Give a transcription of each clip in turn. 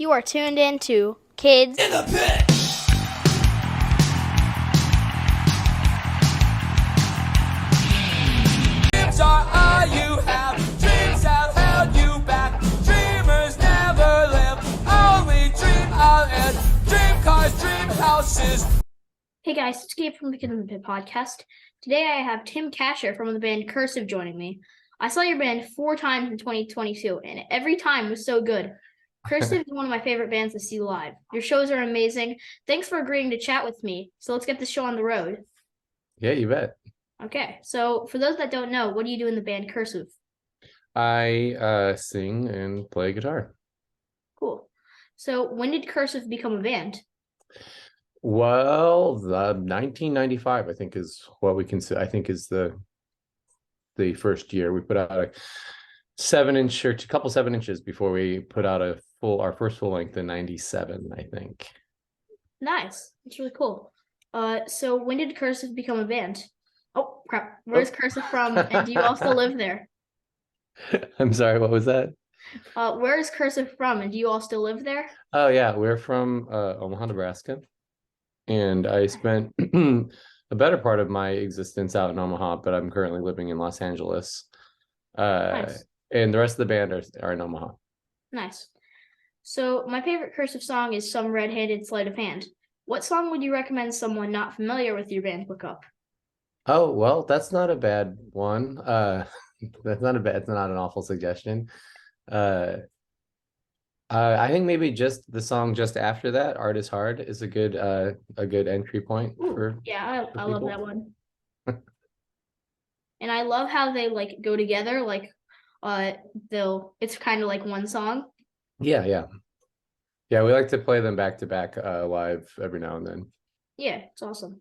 You are tuned in to Kids In the Pit. Dreams are all you have. Dreams have held you back. Dreamers never live. Only dream on end. Dream cars, dream houses. Hey guys, it's Gabe from the Kids in the Pit podcast. Today I have Tim Kasher from the band Cursive joining me. I saw your band 4 times in 2022, and every time was so good. Cursive is one of my favorite bands to see live. Your shows are amazing. Thanks for agreeing to chat with me. So let's get this show on the road. Yeah, you bet. Okay, so for those that don't know, what do you do in the band Cursive? I sing and play guitar. Cool. So when did Cursive become a band? Well, the 1995, I think, is what we can say. I think is the first year we put out a 7-inch or a couple 7 inches before we put out our first full length in 97, I think. Nice. That's really cool. So when did Cursive become a band? Oh crap! Where's Cursive from? And do you all still live there? I'm sorry, what was that? Where is Cursive from? And do you all still live there? Oh yeah, we're from Omaha, Nebraska, and I spent a better part of my existence out in Omaha, but I'm currently living in Los Angeles. Nice. And the rest of the band are in Omaha. Nice. So my favorite Cursive song is Some Red-Handed Sleight of Hand. What song would you recommend someone not familiar with your band look up? Oh, well, that's not a bad one. It's not an awful suggestion. Uh, I think maybe just the song just after that, Art is Hard, is a good entry point for I love people. that one. And I love how they like go together, like it's kind of like one song. Yeah. Yeah, we like to play them back to back live every now and then. Yeah, it's awesome.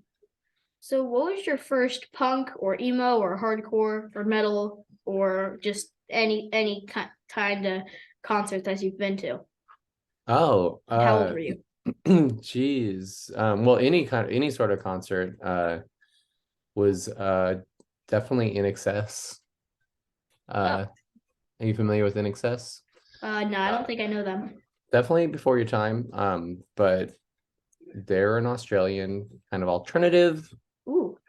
So what was your first punk or emo or hardcore or metal or just any kind of concert that you've been to? Oh, How old were you? geez. Well, any sort of concert was definitely In Excess. Are you familiar with In Excess? No, I don't think I know them. Definitely before your time. But they're an Australian kind of alternative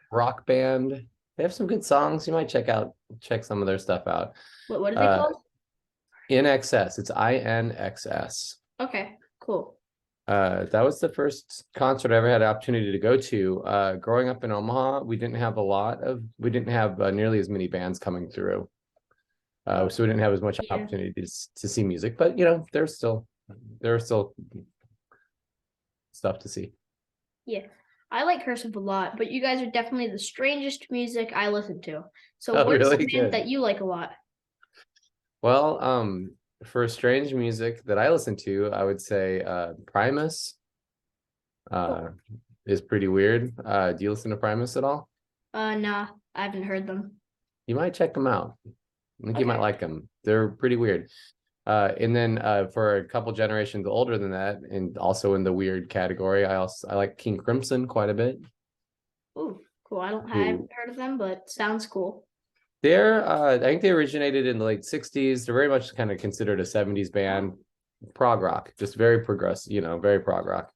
rock band. They have some good songs. You might check some of their stuff out. What are they called? In Excess. It's INXS. Okay, cool. That was the first concert I ever had the opportunity to go to. Growing up in Omaha, we didn't have nearly as many bands coming through. So we didn't have as much opportunities to see music, but there are still stuff to see. Yeah. I like Cursive a lot, but you guys are definitely the strangest music I listen to. So Oh, what's really? the band Good. that you like a lot? Well, for strange music that I listen to, I would say Primus is pretty weird. Do you listen to Primus at all? Nah, I haven't heard them. You might check them out. I think you might Okay. like them. They're pretty weird. And then for a couple generations older than that, and also in the weird category, I like King Crimson quite a bit. Ooh, cool. I haven't heard of them, but sounds cool. I think they originated in the late 60s. They're very much kind of considered a 70s band, prog rock, just very progressive, very prog rock.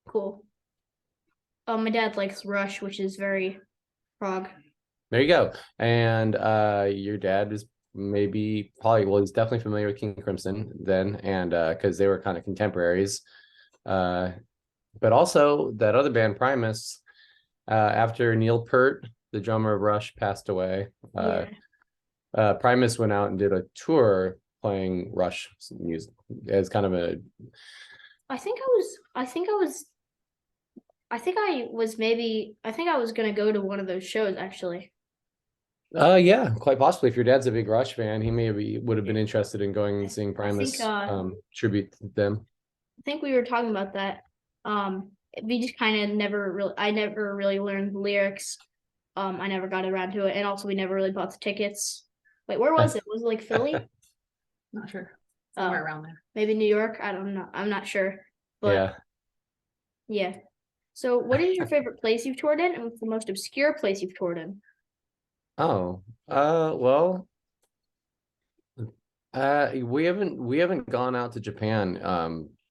Cool. My dad likes Rush, which is very prog. There you go. And your dad is he's definitely familiar with King Crimson then, and because they were kind of contemporaries. But also that other band, Primus, after Neil Peart, the drummer of Rush, passed away. Primus went out and did a tour playing Rush music as kind of I think I was gonna go to one of those shows actually. Yeah, quite possibly. If your dad's a big Rush fan, he would have been interested in going and seeing Primus tribute to them. I think we were talking about that. We just kind of I never really learned the lyrics. I never got around to it, and also we never really bought the tickets. Wait, where was it? Was it like Philly? Not sure. Somewhere around there. Maybe New York. I don't know. I'm not sure. But yeah. So what is your favorite place you've toured in, and what's the most obscure place you've toured in? Oh, well, we haven't gone out to Japan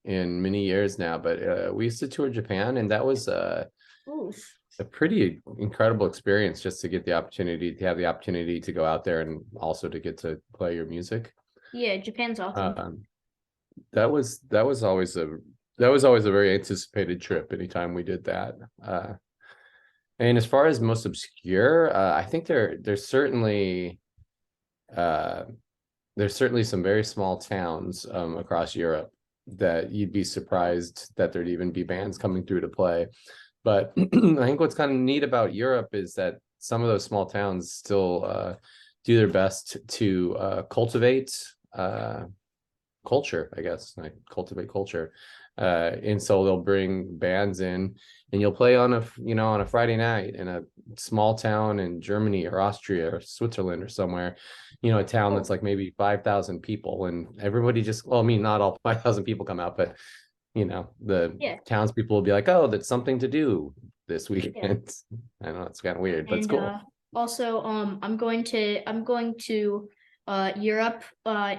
in many years now, but we used to tour Japan, and that was Ooh. a pretty incredible experience just to get the opportunity to have the opportunity to go out there and also to get to play your music. Yeah, Japan's awesome. That was always a very anticipated trip anytime we did that. And as far as most obscure, I think there's certainly some very small towns across Europe that you'd be surprised that there'd even be bands coming through to play. But I think what's kind of neat about Europe is that some of those small towns still do their best to cultivate culture, I guess, like cultivate culture. And so they'll bring bands in, and you'll play on a Friday night in a small town in Germany or Austria or Switzerland or somewhere, a town that's like maybe 5,000 people, and everybody well, I mean, not all 5,000 people come out, but the townspeople will be like, oh, that's something to do this weekend. I know it's kind of weird, but it's cool. Also, I'm going to Europe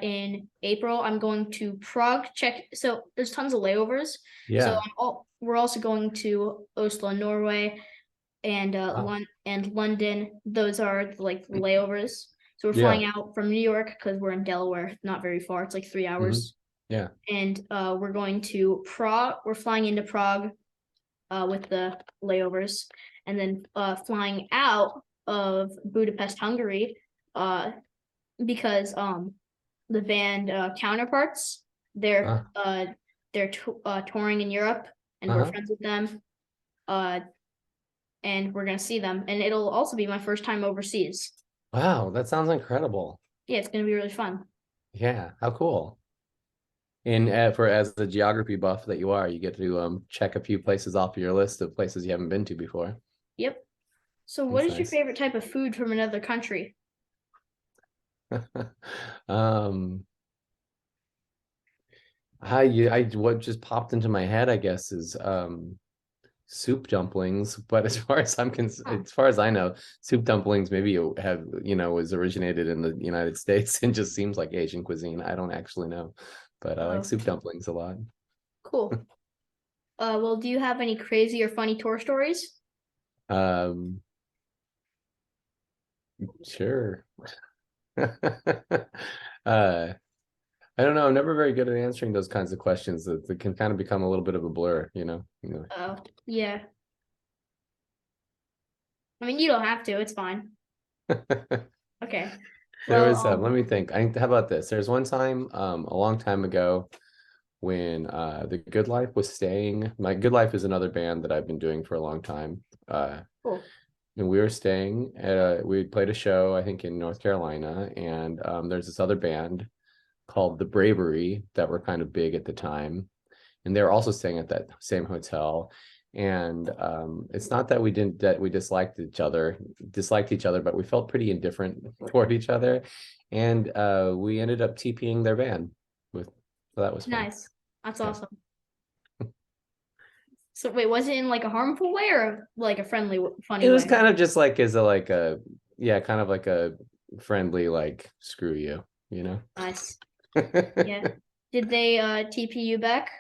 in April. I'm going to Prague, Czech. So there's tons of layovers. Yeah. So we're also going to Oslo, Norway, and London. Those are like layovers. So we're flying out from New York because we're in Delaware, not very far. It's like 3 hours. Yeah. And we're going to Prague. We're flying into Prague with the layovers, and then flying out of Budapest, Hungary, because the band Counterparts, they're touring in Europe, and we're friends with them, and we're gonna see them, and it'll also be my first time overseas. Wow, that sounds incredible. Yeah, it's gonna be really fun. Yeah, how cool. And as the geography buff that you are, you get to check a few places off your list of places you haven't been to before. Yep. So what is your nice. favorite type of food from another country? What just popped into my head, I guess, is soup dumplings. But as far as as far as I know, soup dumplings maybe was originated in the United States and just seems like Asian cuisine. I don't actually know, but I like soup dumplings a lot. Cool. Well, do you have any crazy or funny tour stories? Sure. I don't know. I'm never very good at answering those kinds of questions that can kind of become a little bit of a blur, Oh, yeah. I mean, you don't have to. It's fine. Okay. There was let me think. How about this? There's one time a long time ago when the Good Life was staying. My Good Life is another band that I've been doing for a long time. Cool. And we were staying at we played a show, I think, in North Carolina, and there's this other band called The Bravery that were kind of big at the time, and they were also staying at that same hotel. And it's not that we disliked each other, but we felt pretty indifferent toward each other, and we ended up TPing their van so that was fun. Nice. That's awesome. So wait, was it in like a harmful way or like a friendly, funny way? It was kind of just like kind of like a friendly, like, screw you, Nice. Yeah. Did they TP you back?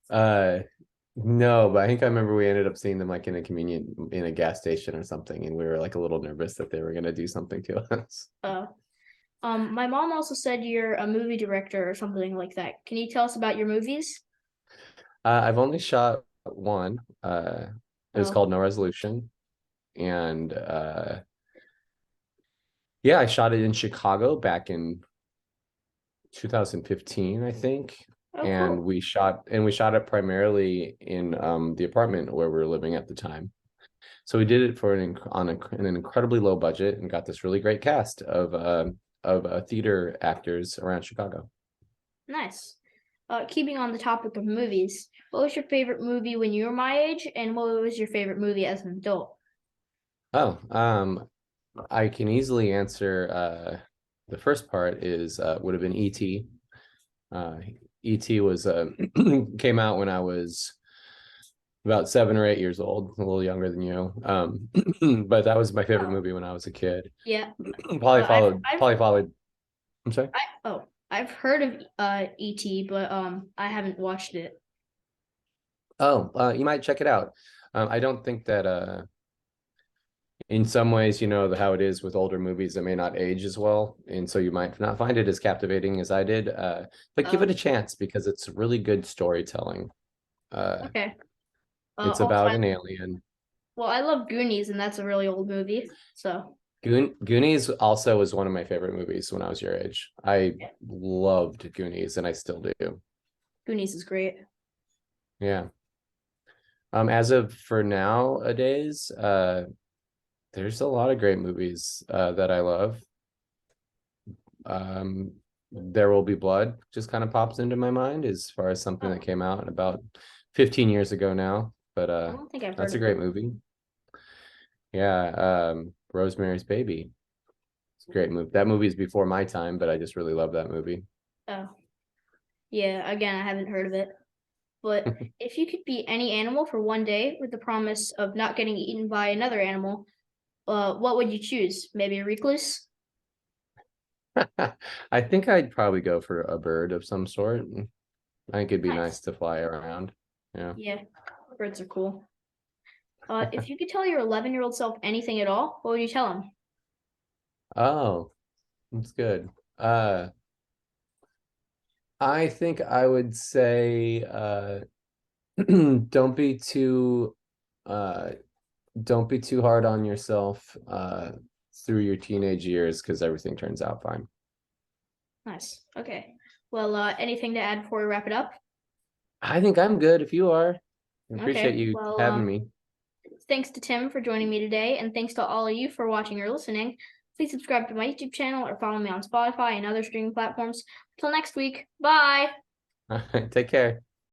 No, but I think I remember we ended up seeing them like in a gas station or something, and we were like a little nervous that they were gonna do something to us. My mom also said you're a movie director or something like that. Can you tell us about your movies? I've only shot one. It was called No Resolution, and I shot it in Chicago back in 2015, I think. And cool. we shot it primarily in the apartment where we were living at the time. So we did it for an incredibly low budget and got this really great cast of theater actors around Chicago. Nice. Keeping on the topic of movies, what was your favorite movie when you were my age, and what was your favorite movie as an adult? I can easily answer. The first part would have been E.T. E.T. was came out when I was about 7 or 8 years old, a little younger than you. But that was my favorite movie when I was a kid. Yeah. Probably followed. I'm sorry. I've heard of E.T., but I haven't watched it. Oh, you might check it out. I don't think that in some ways, how it is with older movies, it may not age as well, and so you might not find it as captivating as I did. But give it a chance because it's really good storytelling. Okay. It's Also, about an alien. well, I love Goonies, and that's a really old movie. So Goonies also was one of my favorite movies when I was your age. I loved Goonies, and I still do. Goonies is great. Yeah. As of for nowadays, there's a lot of great movies that I love. There Will Be Blood just kind of pops into my mind as far as something that came out about 15 years ago now. But I don't think I've that's heard a of great it. movie. Yeah, Rosemary's Baby. It's a great movie. That movie is before my time, but I just really love that movie. Oh, yeah. Again, I haven't heard of it. But if you could be any animal for one day with the promise of not getting eaten by another animal, what would you choose? Maybe a recluse? I think I'd probably go for a bird of some sort. I think it'd be nice Nice. to fly around. Yeah. Yeah, birds are cool. If you could tell your 11-year-old self anything at all, what would you tell him? Oh, that's good. I think I would say don't be too uh don't be too hard on yourself through your teenage years because everything turns out fine. Nice. Okay. Well, anything to add before we wrap it up? I think I'm good if you are. I appreciate Okay. you Well, having me. thanks to Tim for joining me today, and thanks to all of you for watching or listening. Please subscribe to my YouTube channel or follow me on Spotify and other streaming platforms. Until next week, bye. All right, take care.